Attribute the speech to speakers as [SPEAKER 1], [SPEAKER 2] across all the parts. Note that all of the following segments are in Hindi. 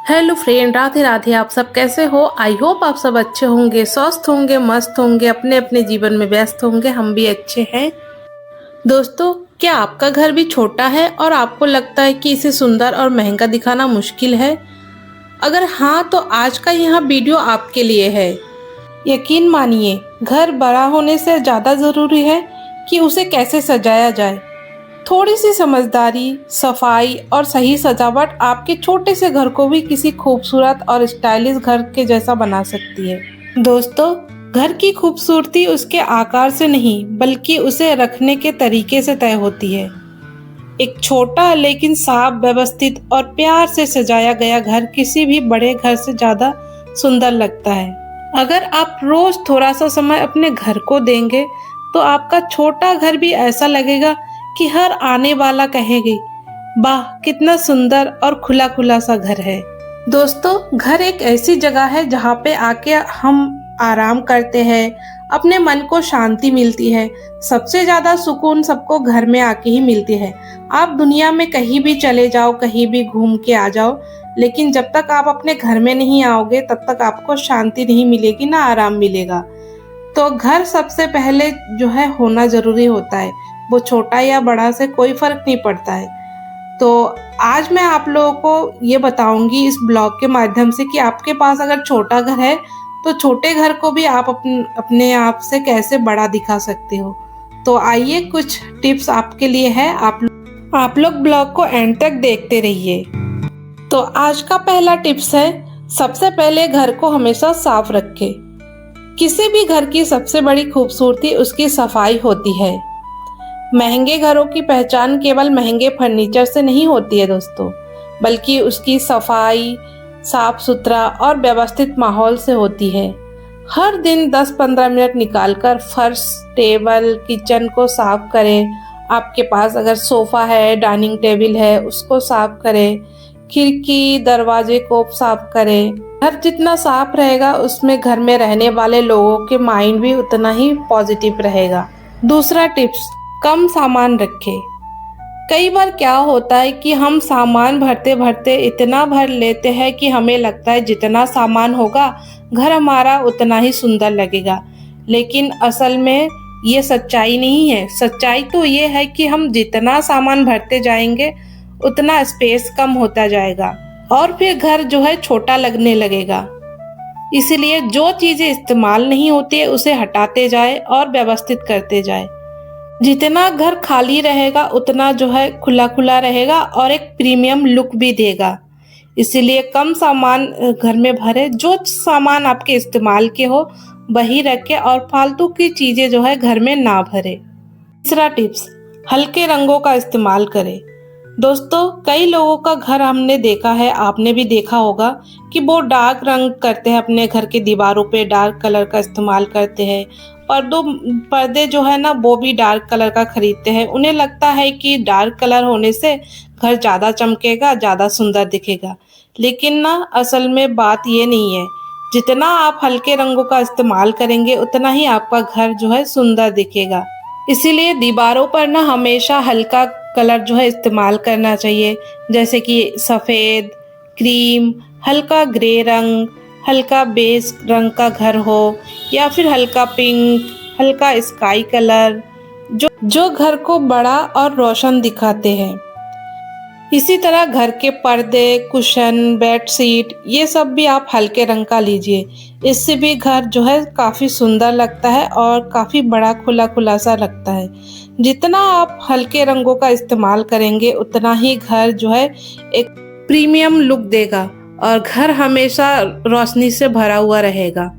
[SPEAKER 1] Hello friend, Radhe Radhe. आप सब कैसे हो? आई होप आप सब अच्छे होंगे, स्वस्थ होंगे, मस्त होंगे, अपने अपने जीवन में व्यस्त होंगे। हम भी अच्छे हैं। दोस्तों, क्या आपका घर भी छोटा है और आपको लगता है कि इसे सुंदर और महंगा दिखाना मुश्किल है? अगर हाँ, तो आज का यह वीडियो आपके लिए है। यकीन मानिए, घर बड़ा होने से ज़्यादा ज़रूरी है कि उसे कैसे सजाया जाए। थोड़ी सी समझदारी, सफाई और सही सजावट आपके छोटे से घर को भी किसी खूबसूरत और स्टाइलिश घर के जैसा बना सकती है। दोस्तों, घर की खूबसूरती उसके आकार से नहीं, बल्कि उसे रखने के तरीके से तय होती है। एक छोटा लेकिन साफ, व्यवस्थित और प्यार से सजाया गया घर किसी भी बड़े घर से ज्यादा सुंदर लगता है। अगर आप रोज थोड़ा सा समय अपने घर को देंगे, तो आपका छोटा घर भी ऐसा लगेगा कि हर आने वाला कहेगी, वाह कितना सुंदर और खुला खुला सा घर है। दोस्तों, घर एक ऐसी जगह है जहाँ पे आके हम आराम करते हैं, अपने मन को शांति मिलती है। सबसे ज्यादा सुकून सबको घर में आके ही मिलती है। आप दुनिया में कहीं भी चले जाओ, कहीं भी घूम के आ जाओ, लेकिन जब तक आप अपने घर में नहीं आओगे, तब तक आपको शांति नहीं मिलेगी, ना आराम मिलेगा। तो घर सबसे पहले जो है होना जरूरी होता है। वो छोटा या बड़ा से कोई फर्क नहीं पड़ता है। तो आज मैं आप लोगों को ये बताऊंगी इस ब्लॉग के माध्यम से कि आपके पास अगर छोटा घर है, तो छोटे घर को भी आप अपने आप से कैसे बड़ा दिखा सकते हो। तो आइए, कुछ टिप्स आपके लिए है। आप लोग ब्लॉग को एंड तक देखते रहिए। तो आज का पहला टिप्स है, सबसे पहले घर को हमेशा साफ रखें। किसी भी घर की सबसे बड़ी खूबसूरती उसकी सफाई होती है। महंगे घरों की पहचान केवल महंगे फर्नीचर से नहीं होती है दोस्तों, बल्कि उसकी सफाई, साफ सुथरा और व्यवस्थित माहौल से होती है। हर दिन 10-15 मिनट निकालकर फर्श, टेबल, किचन को साफ करें। आपके पास अगर सोफा है, डाइनिंग टेबल है, उसको साफ करें। खिड़की, दरवाजे को साफ करें। घर जितना साफ रहेगा, उसमें घर में रहने वाले लोगों के माइंड भी उतना ही पॉजिटिव रहेगा। दूसरा टिप्स, कम सामान रखें। कई बार क्या होता है कि हम सामान भरते भरते इतना भर लेते हैं कि हमें लगता है जितना सामान होगा, घर हमारा उतना ही सुंदर लगेगा। लेकिन असल में ये सच्चाई नहीं है। सच्चाई तो ये है कि हम जितना सामान भरते जाएंगे, उतना स्पेस कम होता जाएगा और फिर घर जो है छोटा लगने लगेगा। इसलिए जो चीजें इस्तेमाल नहीं होती है, उसे हटाते जाए और व्यवस्थित करते जाए। जितना घर खाली रहेगा, उतना जो है खुला खुला रहेगा और एक प्रीमियम लुक भी देगा। इसीलिए कम सामान घर में भरे। जो सामान आपके इस्तेमाल के हो वही रखें और फालतू की चीजें जो है घर में ना भरे। तीसरा टिप्स, हल्के रंगों का इस्तेमाल करें। दोस्तों, कई लोगों का घर हमने देखा है, आपने भी देखा होगा कि वो डार्क रंग करते हैं, अपने घर के दीवारों पे डार्क कलर का इस्तेमाल करते हैं। पर्दे जो है ना, वो भी डार्क कलर का खरीदते हैं। उन्हें लगता है कि डार्क कलर होने से घर ज्यादा चमकेगा, ज्यादा सुंदर दिखेगा। लेकिन ना, असल में बात ये नहीं है। जितना आप हल्के रंगों का इस्तेमाल करेंगे, उतना ही आपका घर जो है सुंदर दिखेगा। इसीलिए दीवारों पर ना हमेशा हल्का कलर जो है इस्तेमाल करना चाहिए, जैसे कि सफेद, क्रीम, हल्का ग्रे रंग, हल्का बेज रंग का घर हो, या फिर हल्का पिंक, हल्का स्काई कलर, जो घर को बड़ा और रोशन दिखाते हैं। इसी तरह घर के पर्दे, कुशन, बेडशीट, ये सब भी आप हल्के रंग का लीजिए। इससे भी घर जो है काफी सुंदर लगता है और काफी बड़ा खुला खुला सा लगता है। जितना आप हल्के रंगों का इस्तेमाल करेंगे, उतना ही घर जो है एक प्रीमियम लुक देगा और घर हमेशा रोशनी से भरा हुआ रहेगा।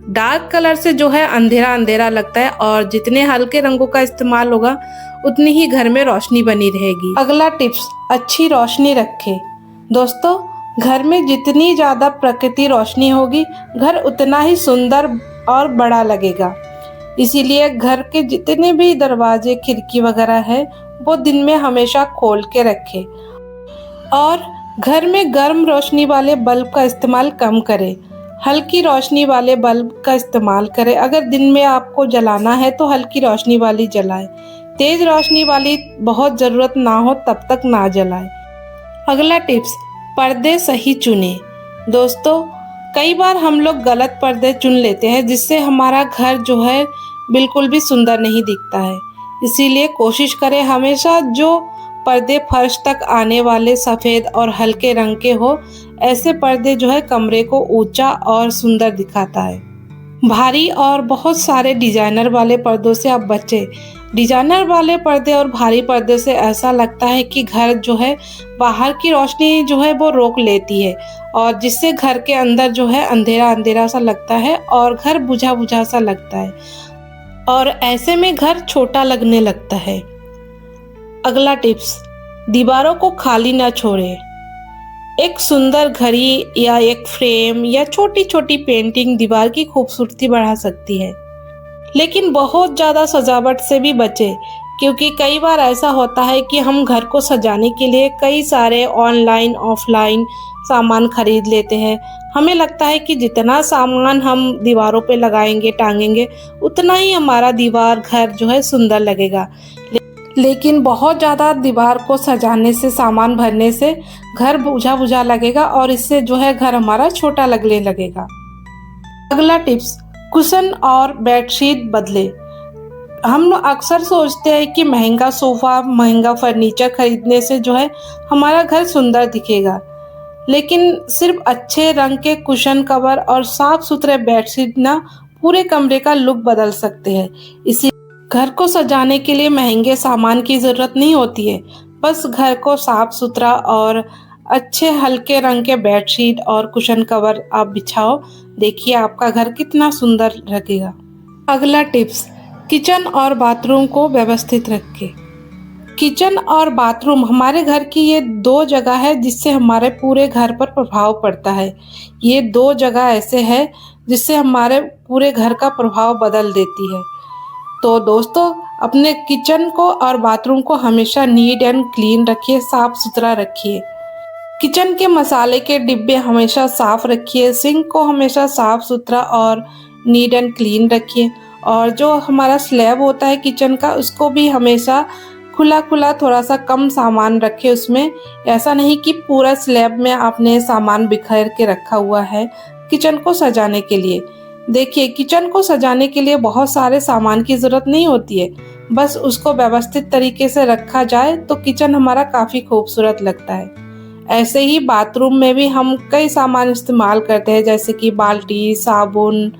[SPEAKER 1] डार्क कलर से जो है अंधेरा अंधेरा लगता है और जितने हल्के रंगों का इस्तेमाल होगा, उतनी ही घर में रोशनी बनी रहेगी। अगला टिप्स, अच्छी रोशनी रखें। दोस्तों, घर में जितनी ज्यादा प्रकृति रोशनी होगी, घर उतना ही सुंदर और बड़ा लगेगा। इसीलिए घर के जितने भी दरवाजे, खिड़की वगैरह है, वो दिन में हमेशा खोल के रखें और घर में गर्म रोशनी वाले बल्ब का इस्तेमाल कम करें। हल्की रोशनी वाले बल्ब का इस्तेमाल करें। अगर दिन में आपको जलाना है तो हल्की रोशनी वाली जलाएं। तेज रोशनी वाली बहुत जरूरत ना हो तब तक ना जलाएं। अगला टिप्स, पर्दे सही चुने। दोस्तों, कई बार हम लोग गलत पर्दे चुन लेते हैं जिससे हमारा घर जो है बिल्कुल भी सुंदर नहीं दिखता है। इसीलिए कोशिश करें हमेशा जो पर्दे फर्श तक आने वाले सफ़ेद और हल्के रंग के हो। ऐसे पर्दे जो है कमरे को ऊंचा और सुंदर दिखाता है। भारी और बहुत सारे डिजाइनर वाले पर्दों से आप बचें। डिजाइनर वाले पर्दे और भारी पर्दे से ऐसा लगता है कि घर जो है बाहर की रोशनी जो है वो रोक लेती है और जिससे घर के अंदर जो है अंधेरा अंधेरा सा लगता है और घर बुझा बुझा सा लगता है और ऐसे में घर छोटा लगने लगता है। अगला टिप्स, दीवारों को खाली ना छोड़ें। एक सुंदर घड़ी या एक फ्रेम या छोटी छोटी पेंटिंग दीवार की खूबसूरती बढ़ा सकती है, लेकिन बहुत ज़्यादा सजावट से भी बचें, क्योंकि कई बार ऐसा होता है कि हम घर को सजाने के लिए कई सारे ऑनलाइन ऑफलाइन सामान खरीद लेते हैं। हमें लगता है कि जितना सामान हम दीवारों पे लगाएंगे टांगेंगे उतना ही हमारा दीवार घर जो है सुंदर लगेगा, लेकिन बहुत ज़्यादा दीवार को सजाने से सामान भरने से घर बुझा बुझा लगेगा और इससे जो है घर हमारा छोटा लगने लगेगा। अगला टिप्स, कुशन और बेडशीट बदले। हम लोग अक्सर सोचते हैं कि महंगा सोफा महंगा फर्नीचर खरीदने से जो है हमारा घर सुंदर दिखेगा, लेकिन सिर्फ अच्छे रंग के कुशन कवर और साफ सुथरे बेडशीट ना पूरे कमरे का लुक बदल सकते हैं। इसी घर को सजाने के लिए महंगे सामान की जरूरत नहीं होती है, बस घर को साफ सुथरा और अच्छे हल्के रंग के बेडशीट और कुशन कवर आप बिछाओ, देखिए आपका घर कितना सुंदर लगेगा। अगला टिप्स, किचन और बाथरूम को व्यवस्थित रखें। किचन और बाथरूम हमारे घर की ये दो जगह है जिससे हमारे पूरे घर पर प्रभाव पड़ता है। ये दो जगह ऐसे है जिससे हमारे पूरे घर का प्रभाव बदल देती है। तो दोस्तों, अपने किचन को और बाथरूम को हमेशा नीट एंड क्लीन रखिए, साफ सुथरा रखिए। किचन के मसाले के डिब्बे हमेशा साफ रखिए, सिंक को हमेशा साफ सुथरा और नीट एंड क्लीन रखिए और जो हमारा स्लैब होता है किचन का उसको भी हमेशा खुला खुला थोड़ा सा कम सामान रखे उसमें। ऐसा नहीं कि पूरा स्लैब में आपने सामान बिखेर के रखा हुआ है किचन को सजाने के लिए। देखिए, किचन को सजाने के लिए बहुत सारे सामान की ज़रूरत नहीं होती है, बस उसको व्यवस्थित तरीके से रखा जाए तो किचन हमारा काफ़ी खूबसूरत लगता है। ऐसे ही बाथरूम में भी हम कई सामान इस्तेमाल करते हैं, जैसे कि बाल्टी, साबुन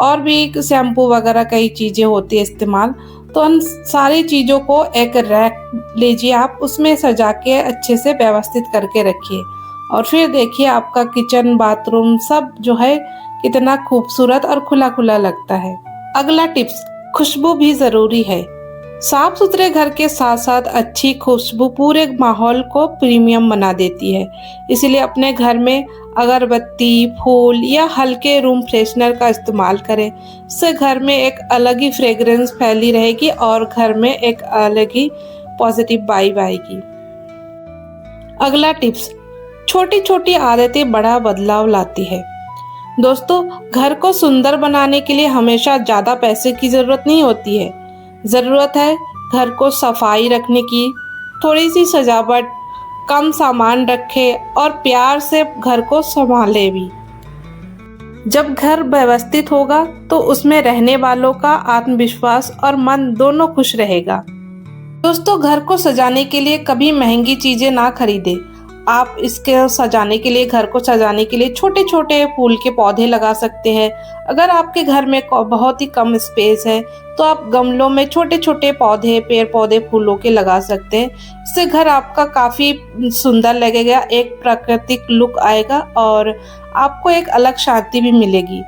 [SPEAKER 1] और भी शैम्पू वगैरह कई चीज़ें होती है इस्तेमाल। तो उन सारी चीज़ों को एक रैक लीजिए आप, उसमें सजा के अच्छे से व्यवस्थित करके रखिए और फिर देखिए आपका किचन बाथरूम सब जो है कितना खूबसूरत और खुला खुला लगता है। अगला टिप्स, खुशबू भी ज़रूरी है। साफ सुथरे घर के साथ साथ अच्छी खुशबू पूरे माहौल को प्रीमियम बना देती है। इसलिए अपने घर में अगरबत्ती, फूल या हल्के रूम फ्रेशनर का इस्तेमाल करें। इससे घर में एक अलग ही फ्रेग्रेंस फैली रहेगी और घर में एक अलग ही पॉजिटिव वाइब आएगी। अगला टिप्स, छोटी छोटी आदतें बड़ा बदलाव लाती है। दोस्तों, घर को सुंदर बनाने के लिए हमेशा ज़्यादा पैसे की ज़रूरत नहीं होती है। ज़रूरत है घर को सफाई रखने की, थोड़ी सी सजावट, कम सामान रखे और प्यार से घर को संभाले भी। जब घर व्यवस्थित होगा तो उसमें रहने वालों का आत्मविश्वास और मन दोनों खुश रहेगा। दोस्तों, घर को सजाने के लिए कभी महंगी चीज़ें ना खरीदें। आप इसके सजाने के लिए, घर को सजाने के लिए छोटे छोटे फूल के पौधे लगा सकते हैं। अगर आपके घर में बहुत ही कम स्पेस है तो आप गमलों में छोटे छोटे पौधे, पेड़ पौधे फूलों के लगा सकते हैं। इससे घर आपका काफ़ी सुंदर लगेगा, एक प्राकृतिक लुक आएगा और आपको एक अलग शांति भी मिलेगी।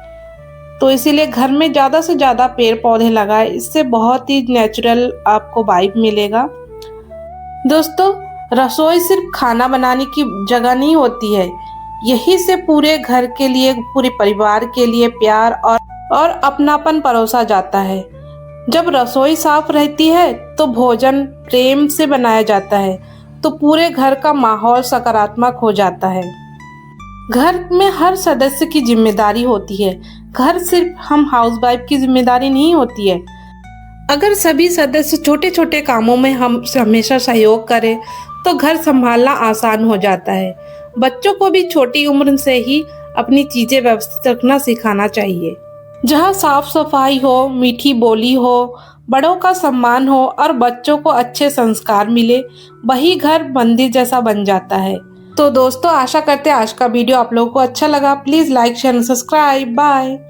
[SPEAKER 1] तो इसीलिए घर में ज़्यादा से ज़्यादा पेड़ पौधे लगाएं, इससे बहुत ही नेचुरल आपको वाइब मिलेगा। दोस्तों, रसोई सिर्फ खाना बनाने की जगह नहीं होती है, यही से पूरे घर के लिए, पूरे परिवार के लिए प्यार और अपनापन परोसा जाता है। जब रसोई साफ रहती है तो भोजन प्रेम से बनाया जाता है, तो पूरे घर का माहौल सकारात्मक हो जाता है। घर में हर सदस्य की जिम्मेदारी होती है, घर सिर्फ हम हाउसवाइफ की जिम्मेदारी नहीं होती है। अगर सभी सदस्य छोटे छोटे कामों में हम हमेशा सहयोग करें तो घर संभालना आसान हो जाता है। बच्चों को भी छोटी उम्र से ही अपनी चीजें व्यवस्थित रखना सिखाना चाहिए। जहाँ साफ सफाई हो, मीठी बोली हो, बड़ों का सम्मान हो और बच्चों को अच्छे संस्कार मिले, वही घर मंदिर जैसा बन जाता है। तो दोस्तों, आशा करते हैं आज का वीडियो आप लोगों को अच्छा लगा। Please like share subscribe. Bye.